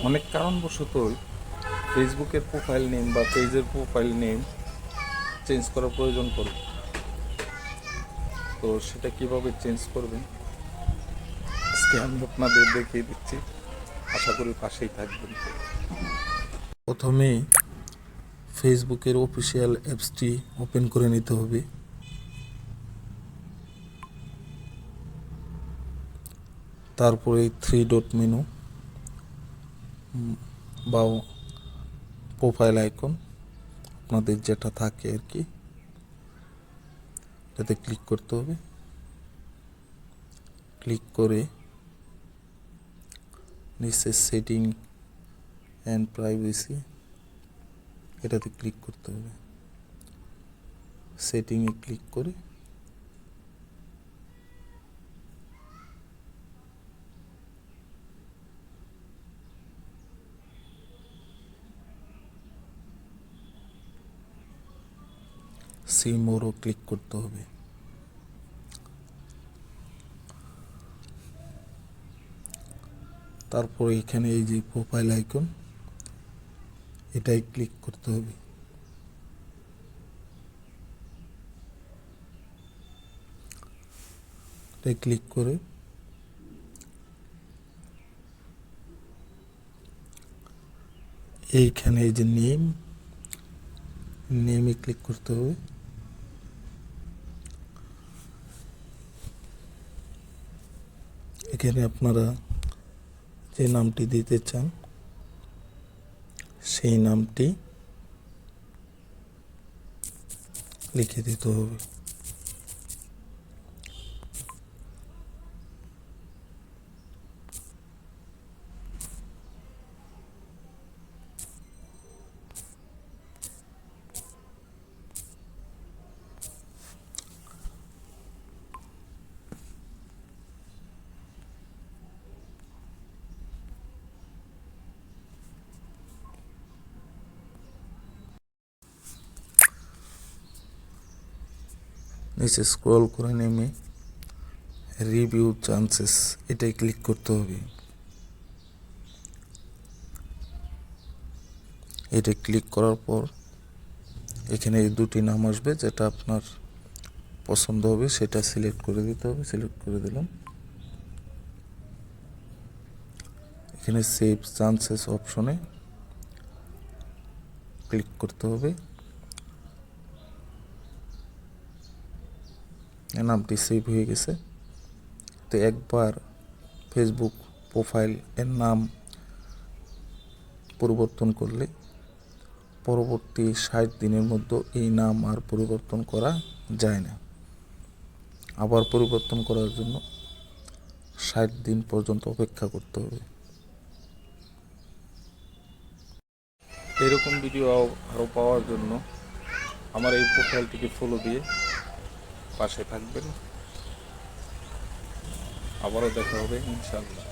অনেক কারণবশত ফেসবুকের প্রোফাইল নেম বা পেজের প্রোফাইল নেম চেঞ্জ করার প্রয়োজন পড়ে। তো সেটা কিভাবে চেঞ্জ করবেন আজকে আমি আপনাদের দেখিয়ে দিচ্ছি, আশা করি পাশেই থাকবেন। প্রথমে ফেসবুকের অফিসিয়াল অ্যাপসটি ওপেন করে নিতে হবে। তারপরে 3 ডট মেনু বা প্রোফাইল আইকন আপনাদের যেটা থাকে আর কি, এটাতে ক্লিক করতে হবে। ক্লিক করে নিচে সেটিং অ্যান্ড প্রাইভেসি এটাতে ক্লিক করতে হবে। সেটিংয়ে ক্লিক করে সি মোরও ক্লিক করতে হবে। তারপরে এখানে এই যে প্রোফাইল আইকন এটাই ক্লিক করতে হবে। এটাই ক্লিক করে এইখানে এই যে নেমে ক্লিক করতে হবে। এখানে আপনারা যে নামটি দিতে চান সেই নামটি লিখে দিতে হবে। নিচে স্ক্রল করে নেমে রিভিউ চান্সেস এটাই ক্লিক করতে হবে। এটা ক্লিক করার পর এখানে এই দুটি নাম আসবে, যেটা আপনার পছন্দ হবে সেটা সিলেক্ট করে দিতে হবে। সিলেক্ট করে দিলাম। এখানে সেভ চান্সেস অপশনে ক্লিক করতে হবে। নামটি সেভ হয়ে গেছে। তো একবার ফেসবুক প্রোফাইল এর নাম পরিবর্তন করলে পরবর্তী 60 দিনের মধ্যে এই নাম আর পরিবর্তন করা যায় না। আবার পরিবর্তন করার জন্য 60 দিন পর্যন্ত অপেক্ষা করতে হবে। এরকম ভিডিও আরও পাওয়ার জন্য আমার এই প্রোফাইলটিকে ফলো দিয়ে পাশে থাকবেন। আবারও দেখা হবে ইনশাআল্লাহ।